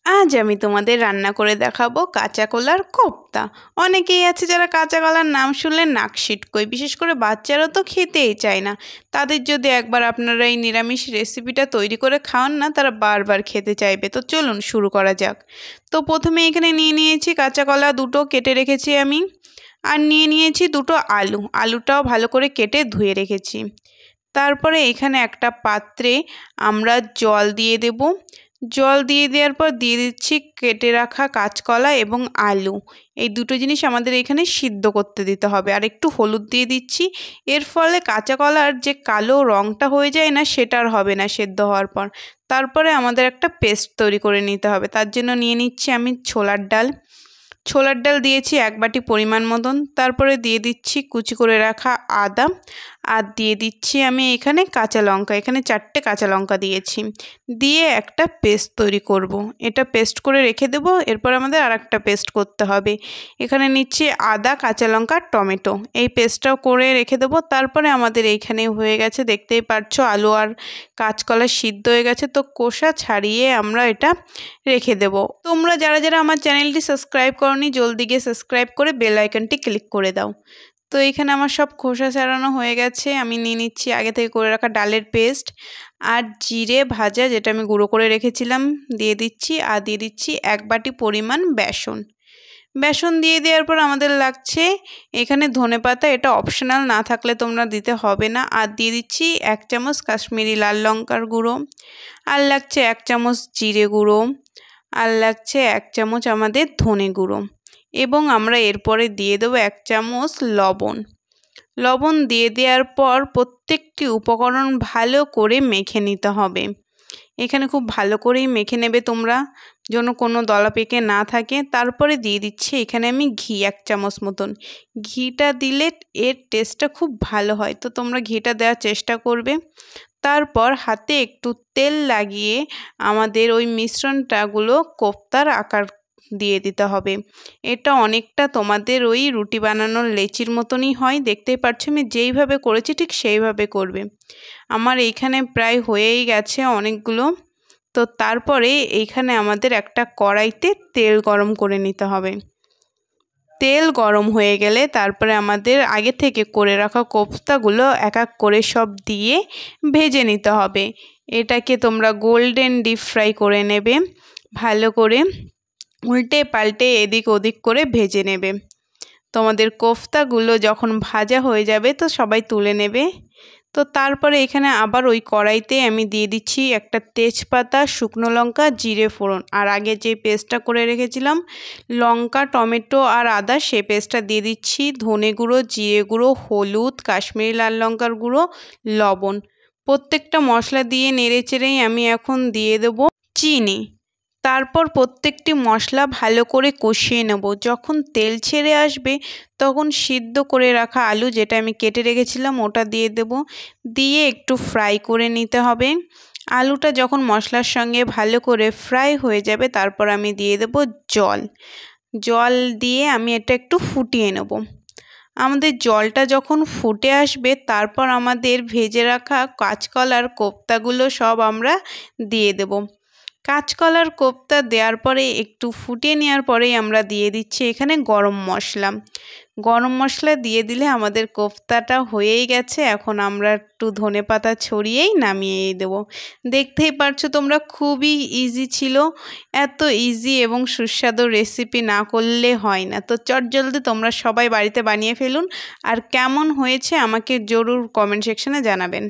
আজ আমি তোমাদের রান্না করে দেখাবো কাঁচা কলার কোপ্তা। অনেকেই আছে যারা কাঁচা কলার নাম শুনলে নাক সিটকোয়, বিশেষ করে বাচ্চারা তো খেতেই চায় না। তাদের যদি একবার আপনারা এই নিরামিষ রেসিপিটা তৈরি করে খাওয়ান না, তারা বারবার খেতে চাইবে। তো চলুন শুরু করা যাক। তো প্রথমে এখানে নিয়ে নিয়েছি কাঁচা কলা দুটো, কেটে রেখেছি আমি। আর নিয়ে নিয়েছি দুটো আলু, আলুটাও ভালো করে কেটে ধুয়ে রেখেছি। তারপরে এখানে একটা পাত্রে আমরা জল দিয়ে দেব। জল দিয়ে দেওয়ার পর দিয়ে দিচ্ছি কেটে রাখা কাঁচকলা এবং আলু। এই দুটো জিনিস আমাদের এখানে সিদ্ধ করতে দিতে হবে। আর একটু হলুদ দিয়ে দিচ্ছি। এর ফলে কাঁচা কলার যে কালো রঙটা হয়ে যায় না, সেটা আর হবে না সেদ্ধ হওয়ার পর। তারপরে আমাদের একটা পেস্ট তৈরি করে নিতে হবে। তার জন্য নিয়ে নিচ্ছি আমি ছোলার ডাল। ছোলার ডাল দিয়েছি 1 বাটি পরিমাণ মতন। তারপরে দিয়ে দিচ্ছি কুচি করে রাখা আদা। আর দিয়ে দিচ্ছি আমি এখানে কাঁচা লঙ্কা, এখানে 4টে কাঁচা লঙ্কা দিয়েছি। দিয়ে একটা পেস্ট তৈরি করব। এটা পেস্ট করে রেখে দেবো। এরপর আমাদের আর একটা পেস্ট করতে হবে। এখানে নিচ্ছি আদা, কাঁচা লঙ্কা, টমেটো। এই পেস্টটাও করে রেখে দেবো। তারপরে আমাদের এইখানে হয়ে গেছে, দেখতেই পাচ্ছ আলু আর কাঁচকলা সিদ্ধ হয়ে গেছে। তো কোষা ছাড়িয়ে আমরা এটা রেখে দেবো। তোমরা যারা যারা আমার চ্যানেলটি সাবস্ক্রাইব করোনি, জলদি গিয়ে সাবস্ক্রাইব করে বেল আইকনটি ক্লিক করে দাও। তো এখানে আমার সব খোসা ছাড়ানো হয়ে গেছে। আমি নিয়ে নিচ্ছি আগে থেকে করে রাখা ডালের পেস্ট আর জিরে ভাজা, যেটা আমি গুঁড়ো করে রেখেছিলাম, দিয়ে দিচ্ছি। আর দিয়ে দিচ্ছি 1 বাটি পরিমাণ বেসন। বেসন দিয়ে দেওয়ার পর আমাদের লাগছে এখানে ধনেপাতা। এটা অপশনাল, না থাকলে তোমরা দিতে হবে না। আর দিয়ে দিচ্ছি 1 চামচ কাশ্মীরি লাল লঙ্কার গুঁড়ো। আর লাগছে 1 চামচ জিরে গুঁড়ো। আর লাগছে 1 চামচ আমাদের ধনে গুঁড়ো। এবং আমরা এরপরে দিয়ে দেবো 1 চামচ লবণ। লবণ দিয়ে দেওয়ার পর প্রত্যেকটি উপকরণ ভালো করে মেখে নিতে হবে। এখানে খুব ভালো করেই মেখে নেবে তোমরা, যেন কোনো দলা পেকে না থাকে। তারপরে দিয়ে দিচ্ছি এখানে আমি ঘি 1 চামচ মতন। ঘিটা দিলে এর টেস্টটা খুব ভালো হয়, তো তোমরা ঘিটা দেওয়ার চেষ্টা করবে। তারপর হাতে একটু তেল লাগিয়ে আমাদের ওই মিশ্রণটাগুলো কোপ্তার আকার দিয়ে দিতে হবে। এটা অনেকটা তোমাদের ওই রুটি বানানোর লেচির মতনই হয়। দেখতেই পাচ্ছ আমি যেইভাবে করেছি ঠিক সেইভাবে করবে। আমার এইখানে প্রায় হয়েই গেছে অনেকগুলো। তো তারপরে এইখানে আমাদের একটা কড়াইতে তেল গরম করে নিতে হবে। তেল গরম হয়ে গেলে তারপরে আমাদের আগে থেকে করে রাখা কোপ্তাগুলো এক এক করে সব দিয়ে ভেজে নিতে হবে। এটাকে তোমরা গোল্ডেন ডিপ ফ্রাই করে নেবে। ভালো করে উল্টে পাল্টে এদিক ওদিক করে ভেজে নেবে। তোমাদের কোফতাগুলো যখন ভাজা হয়ে যাবে তো সবাই তুলে নেবে। তো তারপরে এখানে আবার ওই কড়াইতে আমি দিয়ে দিচ্ছি একটা তেজপাতা, শুকনো লঙ্কা, জিরে ফোড়ন। আর আগে যে পেস্টটা করে রেখেছিলাম লঙ্কা, টমেটো আর আদা, সে পেস্টটা দিয়ে দিচ্ছি। ধনে গুঁড়ো, জিরে গুঁড়ো, হলুদ, কাশ্মীরি লাল লঙ্কার গুঁড়ো, লবণ। প্রত্যেকটা মশলা দিয়ে নেড়ে চেড়েই আমি এখন দিয়ে দেবো চিনি। তারপর প্রত্যেকটি মশলা ভালো করে কষিয়ে নেব। যখন তেল ছেড়ে আসবে তখন সিদ্ধ করে রাখা আলু, যেটা আমি কেটে রেখেছিলাম, ওটা দিয়ে দেব। দিয়ে একটু ফ্রাই করে নিতে হবে। আলুটা যখন মশলার সঙ্গে ভালো করে ফ্রাই হয়ে যাবে তারপর আমি দিয়ে দেব জল। জল দিয়ে আমি এটা একটু ফুটিয়ে নেব। আমাদের জলটা যখন ফুটে আসবে তারপর আমাদের ভেজে রাখা কাঁচকলার কোপ্তাগুলো সব আমরা দিয়ে দেব। কাঁচকলার কোপ্তা দেওয়ার পরে একটু ফুটিয়ে নেওয়ার পরেই আমরা দিয়ে দিচ্ছি এখানে গরম মশলা। গরম মশলা দিয়ে দিলে আমাদের কোপ্তাটা হয়েই গেছে। এখন আমরা একটু ধনেপাতা ছড়িয়েই নামিয়ে দেবো। দেখতেই পারছো তোমরা, খুবই ইজি ছিল। এত ইজি এবং সুস্বাদু রেসিপি না করলে হয় না। তো চটজলদি তোমরা সবাই বাড়িতে বানিয়ে ফেলুন। আর কেমন হয়েছে আমাকে জরুর কমেন্ট সেকশনে জানাবেন।